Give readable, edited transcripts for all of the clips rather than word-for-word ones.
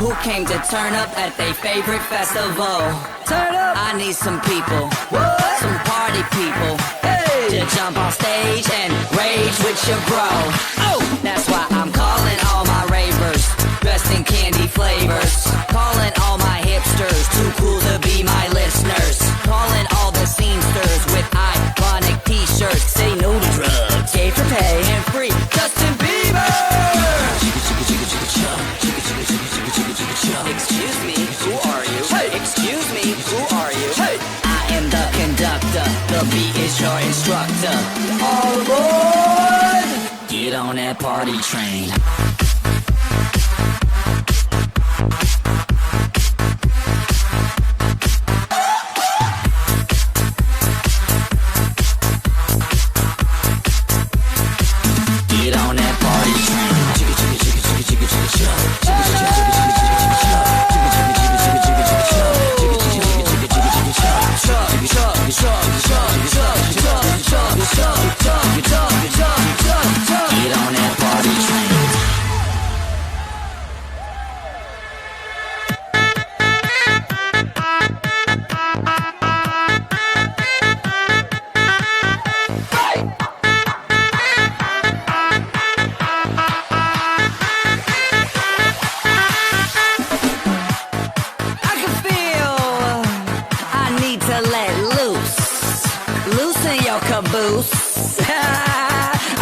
Who came to turn up at their favorite festival? Turn up! I need some people, what? Some party people, hey, to jump on stage and rage with your bro. Oh, that's why I'm calling all my ravers, dressed in candy flavors. Calling all my hipsters, too cool to be my listeners. Calling all the seamsters with iconic t-shirts. Say no to drugs, gay for pay and free Justin Bieber. Excuse me, who are you? Hey. Excuse me, who are you? Hey. I am the conductor, the beat is your instructor. All aboard! Get on that party train. Get on that party train. Chicka chicka chicka chicka chicka chicka chicka chicka chicka Get on that party train.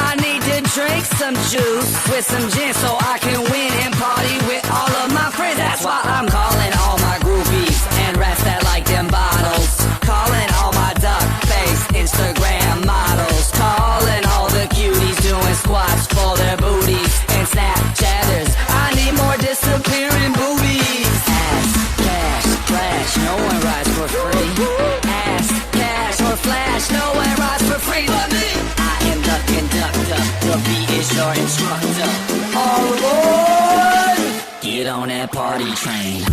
I need to drink some juice with some gin so I can win and party with all of my friends. That's why I'm calling all my groupies and rats that like them bottles. Calling all my duck-faced Instagram models. Calling all the cuties doing squats for their booties and Snapchatters. I need more disappearing boobies. Ass, cash, flash, no one rides for free. Ass, cash, or flash, no one rides for free but me. The beat is your instructor. All aboard! Get on that party train.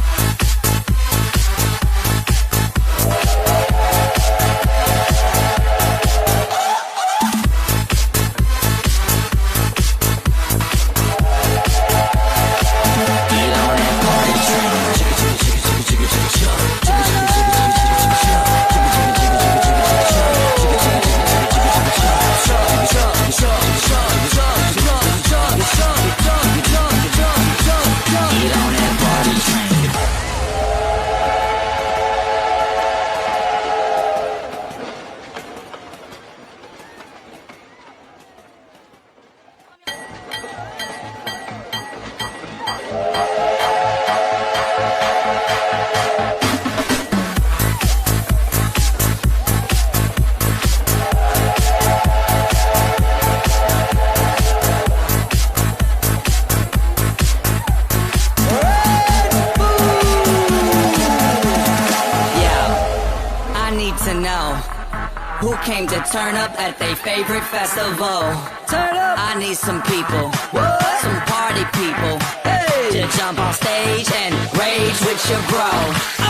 Get on that party train. Chicka chicka chicka chicka chicka chicka Get on that party train. Who came to turn up at their favorite festival? Turn up! I need some people, what? Some party people, hey, to jump on stage and rage with your bro.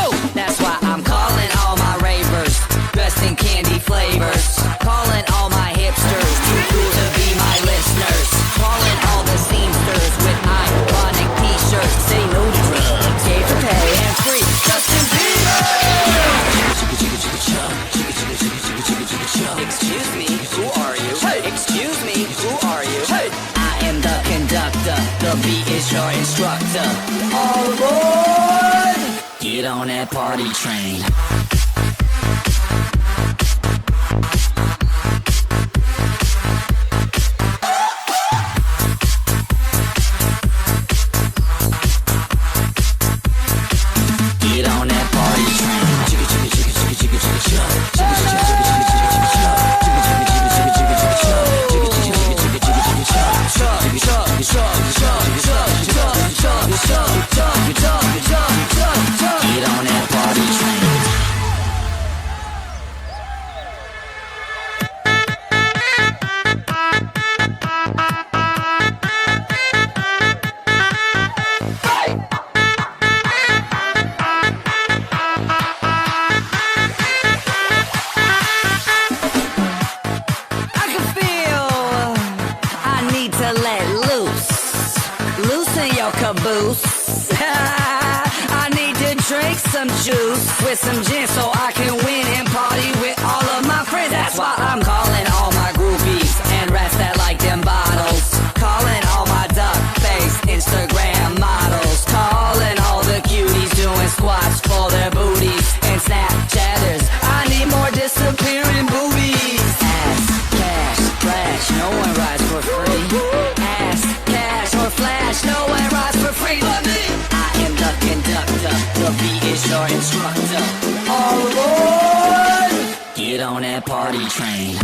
Oh, that's why I'm calling all my ravers, dressed in candy flavors. Calling all my hipsters, too cool to be my listeners. Calling all the seamsters with iconic t-shirts. Say no to drugs, gay for pay and free Justin Bieber. Excuse me, who are you? Hey. Excuse me, who are you? Hey. I am the conductor, the beat is your instructor. All aboard! Get on that party train. Get on that party train. Chicka chicka chicka chicka chicka chicka chicka chicka chicka Get on that party train. Loosen your caboose. some juice with some gin so I can win and party with all of my friends. That's why I'm calling all my groupies and rats that like them bottles. Calling all my duck-faced Instagram models. Calling all the cuties doing squats for their booties. And Snapchatters, I need more disappearing boobies. Ass, cash, flash, no one rides for free. Ass, cash, or flash, no one rides for free but me. I am the conductor, the beat is your instructor. All aboard! Get on that party train.